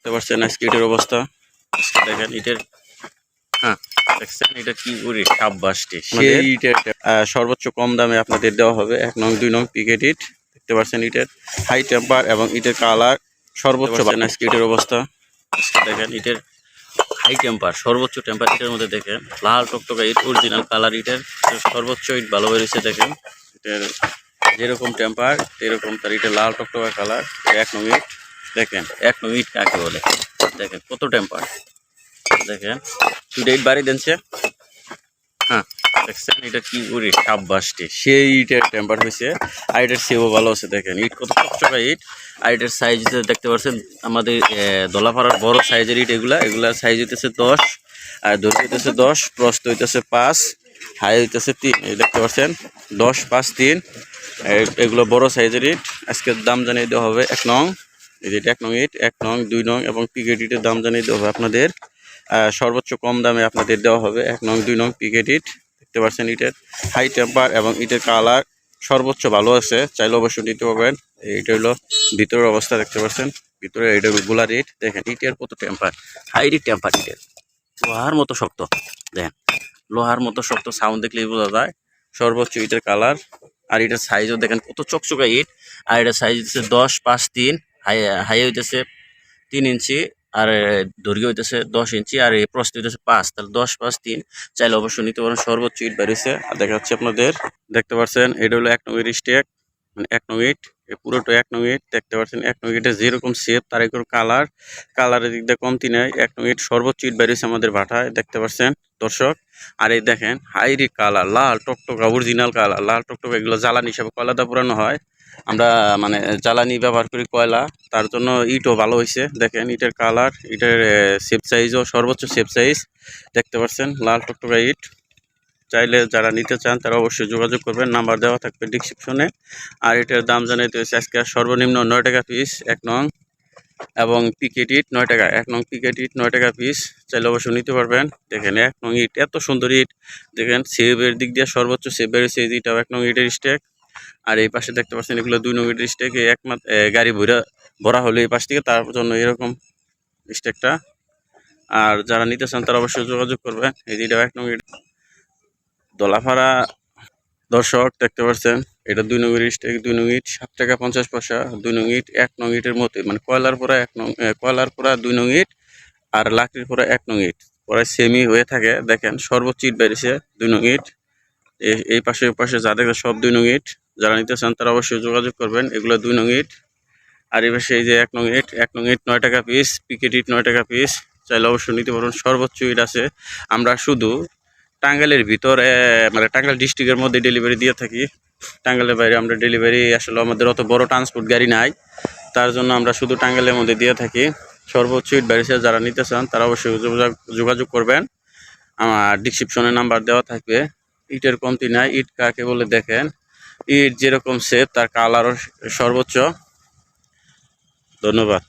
দেখতে পাচ্ছেন আজকে ইটের অবস্থা। আজকে দেখেন ইটের দেখছেন এটা কি করি সাব্বাসটি সেই ইটের সর্বোচ্চ কম দামে আপনাদের দেওয়া হবে 1 নং 2 নং পিকেট ইট। দেখতে পাচ্ছেন ইটের হাই টেম্পার এবং ইটের কালার সর্বোচ্চ আজকে ইটের অবস্থা। আজকে দেখেন ইটের হাই টেম্পার সর্বোচ্চ টেম্পার ইটের মধ্যে দেখেন লাল টকটকা ইট অরিজিনাল কালার ইটের সর্বোচ্চ ইট ভালো বেরিয়েছে। দেখেন ইটের যেরকম টেম্পার এরকম তার ইটের লাল টকটকা কালার 1 নং ইট। দেখেন 1 নং ইট কাকে বলে দেখেন কত টেম্পার। দেখেন 2 ইট বাড়ি দেনছে। দেখছেন এটা কি করি সাব্বাসটি সেই ইটের টেম্পার হয়েছে আর এটার সেও ভালো আছে। দেখেন ইট কত চকচকা ইট আর এটার সাইজ দেখতে পাচ্ছেন আমাদের দলাপাড়ার বড় সাইজের ইট এগুলার সাইজ হইতেছে 10 আর দৈর্ঘ্য হইতেছে 10 প্রস্থ হইতেছে 5 হাই হইতেছে 3। এই দেখতে পাচ্ছেন 10 5 3 এগুলো বড় সাইজের ইট। আজকের দাম জানিয়ে দেওয়া হবে 1 নং এই যে 1 নং ইট 1 নং 2 নং এবং পিকেট ইটের দাম জানিয়ে দেওয়া হবে আপনাদের সর্বোচ্চ কম দামে আপনাদের দেওয়া হবে 1 নং 2 নং পিকেট ইট। দেখতে পাচ্ছেন ইটের হাই টেম্পার এবং ইটের কালার সর্বোচ্চ ভালো আছে, চাইলে অবশ্যই নিতে পারবেন। এইটা হলো ভিতরের অবস্থা। দেখতে পাচ্ছেন ভিতরে এটা গোলার ইট। দেখেন ইটের কত টেম্পার হাই টেম্পার ইটের লোহার মতো শক্ত। দেখেন লোহার মতো শক্ত, সাউন্ড দেখলেই বোঝা যায়। সর্বোচ্চ ইটের কালার আর এটার সাইজও দেখেন কত চকচকা ইট আর এটার সাইজ হচ্ছে 10 5 3 হাই হইতেছে 3 ইঞ্চি আর দৈর্ঘ্য হইতেছে 10 ইঞ্চি আর এই প্রস্থ হইতেছে 5। তাহলে 10 5 3 চাইলে অবশ্যই নিতে পারেন। সর্বোচ্চ ইট বেরিয়েছে আর দেখা যাচ্ছে আপনাদের। দেখতে পাচ্ছেন এটা হলো 1 নং এর স্টেক মানে 1 নং ইট পুরোটা 1 নং ইট। দেখতে পাচ্ছেন 1 নং ইটের যেরকম শেপ তার এরকম কালারের দিক দিয়ে কমতি নেই। 1 নং ইট সর্বোচ্চ ইট বেরিয়েছে আমাদের ভাটায়। দেখতে পাচ্ছেন দর্শক আর এই দেখেন হাইরি কালার লাল টকটকা অরিজিনাল কালার লাল টকটকা। এগুলো জ্বালানি হিসাবে কয়লাটা পুরানো হয়, আমরা মানে জ্বালানি ব্যবহার করি কয়লা, তার জন্য ইটও ভালো হয়েছে। দেখেন ইটের কালার ইটের শেপ সাইজও সর্বোচ্চ শেপ সাইজ। দেখতে পাচ্ছেন লাল টকটকা ইট। চাইলে যারা নিতে চান তারা অবশ্যই যোগাযোগ করবেন, নাম্বার দেওয়া থাকবে ডিসক্রিপশনে। আর এটার দাম জানাইতে হয়েছে আজকে সর্বনিম্ন 9 টাকা পিস 1 নং এবং পিকেট ইট 9 টাকা। 1 নং পিকেট ইট 9 টাকা পিস, চাইলে অবশ্যই নিতে পারবেন। দেখেন 1 নং ইট এত সুন্দর ইট। দেখেন সেবের দিক দিয়ে সর্বোচ্চ সেব বেড়েছে এইটাও 1 নং ইটের স্টেক। আর এই পাশে দেখতে পাচ্ছেন এগুলো 2 নং ইটের স্টেক। একমাত্র গাড়ি ভরা হলো এই পাশ থেকে, তার জন্য এরকম স্টেকটা। আর যারা নিতে চান তারা অবশ্যই যোগাযোগ করবেন। এই যেটা 1 নং ইট দলাপাড়া। দর্শক দেখতে পাচ্ছেন এটা 2 নং ইট স্টেক 2 নং ইট 7 টাকা 50 পয়সা। 2 নং ইট 1 নং ইটের মতো মানে কয়লার পোড়া 1 নং কয়লার পোড়া 2 নং ইট আর লাকড়ির পোড়া 1 নং ইট পরে সেমি হয়ে থাকে। দেখেন সর্বোচ্চ ইট বেরিয়েছে 2 নং ইট। এই পাশে ওই পাশে যা দেখে সব 2 নং ইট। যারা নিতে চান তারা অবশ্যই যোগাযোগ করবেন। এগুলো 2 নং ইট। আর এই পাশে এই যে 1 নং ইট 1 নং ইট 9 টাকা পিস, পিকেট ইট 9 টাকা পিস, চাইলে অবশ্যই নিতে পারবেন। সর্বোচ্চ ইট আছে। আমরা শুধু টাঙ্গাইলের ভিতরে মানে টাঙ্গাইল ডিস্ট্রিক্টের মধ্যে ডেলিভারি দিয়ে থাকি। টাঙ্গাইলের বাইরে আমরা ডেলিভারি আসলে আমাদের অত বড় ট্রান্সপোর্ট গাড়ি নাই, তার জন্য আমরা শুধু টাঙ্গাইলের মধ্যে দিয়ে থাকি। সর্বোচ্চ ইট বেরিয়েছে, যারা নিতে চান তারা অবশ্যই যোগাযোগ করবেন। আমার ডিসক্রিপশনে নাম্বার দেওয়া থাকবে। ইটের কমতি নাই। ইট কাকে বলে দেখেন ইট যেরকম শেপ তার কালারও সর্বোচ্চ। ধন্যবাদ।